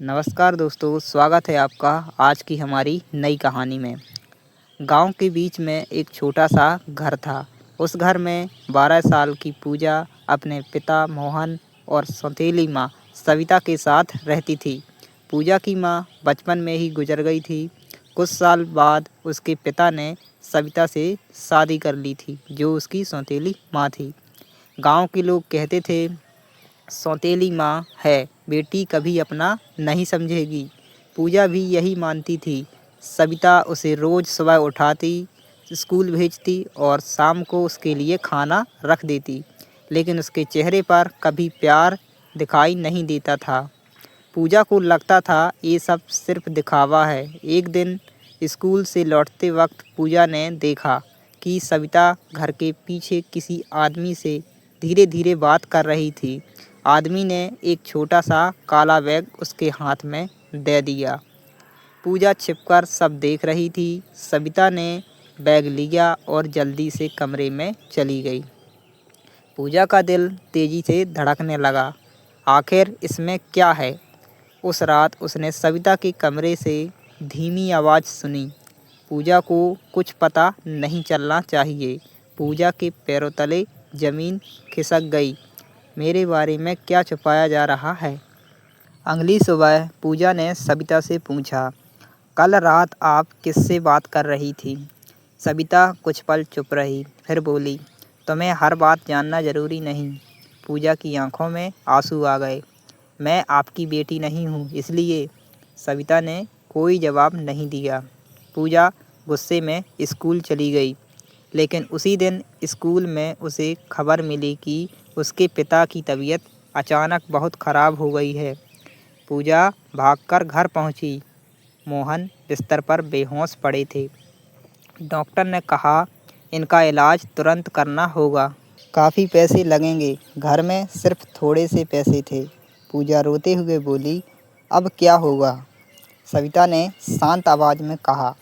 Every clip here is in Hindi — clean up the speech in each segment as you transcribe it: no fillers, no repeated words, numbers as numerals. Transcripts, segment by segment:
नमस्कार दोस्तों, स्वागत है आपका आज की हमारी नई कहानी में। गांव के बीच में एक छोटा सा घर था। उस घर में 12 साल की पूजा अपने पिता मोहन और सौतेली माँ सविता के साथ रहती थी। पूजा की माँ बचपन में ही गुजर गई थी। कुछ साल बाद उसके पिता ने सविता से शादी कर ली थी, जो उसकी सौतेली माँ थी। गांव के लोग कहते थे, सौतेली माँ है, बेटी कभी अपना नहीं समझेगी। पूजा भी यही मानती थी। सविता उसे रोज़ सुबह उठाती, स्कूल भेजती और शाम को उसके लिए खाना रख देती, लेकिन उसके चेहरे पर कभी प्यार दिखाई नहीं देता था। पूजा को लगता था ये सब सिर्फ दिखावा है। एक दिन स्कूल से लौटते वक्त पूजा ने देखा कि सविता घर के पीछे किसी आदमी से धीरे धीरे बात कर रही थी। आदमी ने एक छोटा सा काला बैग उसके हाथ में दे दिया। पूजा छिपकर सब देख रही थी। सविता ने बैग लिया और जल्दी से कमरे में चली गई। पूजा का दिल तेजी से धड़कने लगा। आखिर इसमें क्या है? उस रात उसने सविता के कमरे से धीमी आवाज़ सुनी। पूजा को कुछ पता नहीं चलना चाहिए। पूजा के पैरों तले जमीन खिसक गई। मेरे बारे में क्या छुपाया जा रहा है? अगली सुबह पूजा ने सविता से पूछा, कल रात आप किससे बात कर रही थी? सविता कुछ पल चुप रही, फिर बोली, तुम्हें हर बात जानना ज़रूरी नहीं। पूजा की आंखों में आंसू आ गए। मैं आपकी बेटी नहीं हूँ, इसलिए। सविता ने कोई जवाब नहीं दिया। पूजा गुस्से में स्कूल चली गई, लेकिन उसी दिन स्कूल में उसे खबर मिली कि उसके पिता की तबीयत अचानक बहुत ख़राब हो गई है। पूजा भागकर घर पहुंची। मोहन बिस्तर पर बेहोश पड़े थे। डॉक्टर ने कहा, इनका इलाज तुरंत करना होगा। काफ़ी पैसे लगेंगे। घर में सिर्फ थोड़े से पैसे थे। पूजा रोते हुए बोली, अब क्या होगा? सविता ने शांत आवाज़ में कहा,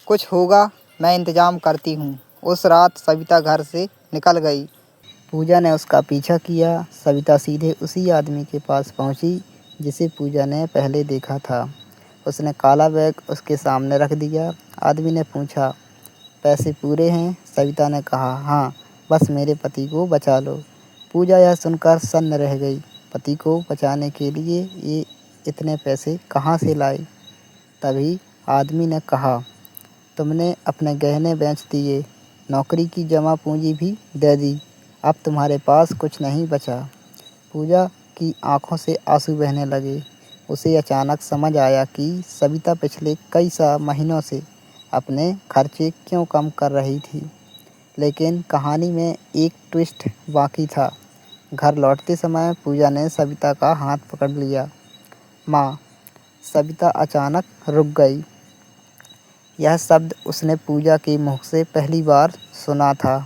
कुछ होगा, मैं इंतज़ाम करती हूँ। उस रात सविता घर से निकल गई। पूजा ने उसका पीछा किया। सविता सीधे उसी आदमी के पास पहुंची जिसे पूजा ने पहले देखा था। उसने काला बैग उसके सामने रख दिया। आदमी ने पूछा, पैसे पूरे हैं? सविता ने कहा, हाँ, बस मेरे पति को बचा लो। पूजा यह सुनकर सन्न रह गई। पति को बचाने के लिए ये इतने पैसे कहाँ से लाई? तभी आदमी ने कहा, तुमने अपने गहने बेच दिए, नौकरी की जमा पूंजी भी दे दी, अब तुम्हारे पास कुछ नहीं बचा। पूजा की आंखों से आंसू बहने लगे। उसे अचानक समझ आया कि सविता पिछले कई महीनों से अपने खर्चे क्यों कम कर रही थी। लेकिन कहानी में एक ट्विस्ट बाकी था। घर लौटते समय पूजा ने सविता का हाथ पकड़ लिया। माँ। सविता अचानक रुक गई। यह शब्द उसने पूजा के मुख से पहली बार सुना था।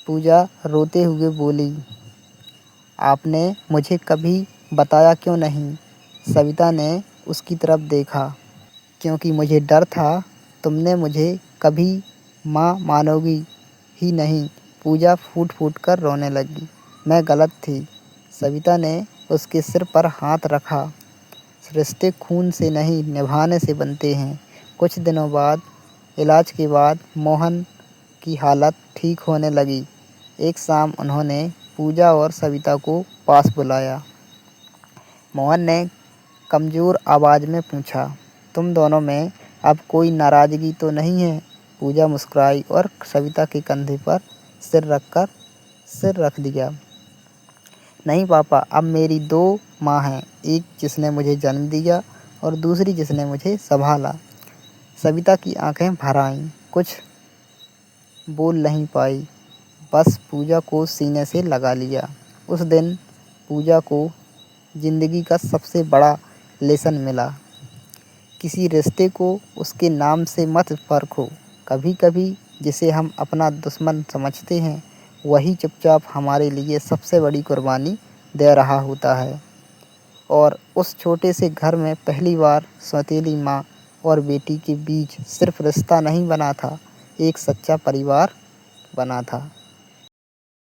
पूजा रोते हुए बोली, आपने मुझे कभी बताया क्यों नहीं? सविता ने उसकी तरफ देखा। क्योंकि मुझे डर था तुमने मुझे कभी माँ मानोगी ही नहीं। पूजा फूट फूट कर रोने लगी। मैं गलत थी। सविता ने उसके सिर पर हाथ रखा। रिश्ते खून से नहीं, निभाने से बनते हैं। कुछ दिनों बाद, इलाज के बाद मोहन की हालत ठीक होने लगी। एक शाम उन्होंने पूजा और सविता को पास बुलाया। मोहन ने कमज़ोर आवाज़ में पूछा, तुम दोनों में अब कोई नाराज़गी तो नहीं है? पूजा मुस्कुराई और सविता के कंधे पर सिर रख दिया। नहीं पापा, अब मेरी दो माँ हैं, एक जिसने मुझे जन्म दिया और दूसरी जिसने मुझे संभाला। सविता की आंखें भर आईं, कुछ बोल नहीं पाई, बस पूजा को सीने से लगा लिया। उस दिन पूजा को ज़िंदगी का सबसे बड़ा लेसन मिला। किसी रिश्ते को उसके नाम से मत परखो। कभी कभी जिसे हम अपना दुश्मन समझते हैं, वही चुपचाप हमारे लिए सबसे बड़ी कुर्बानी दे रहा होता है। और उस छोटे से घर में पहली बार सौतेली माँ और बेटी के बीच सिर्फ रिश्ता नहीं बना था, एक सच्चा परिवार बना था।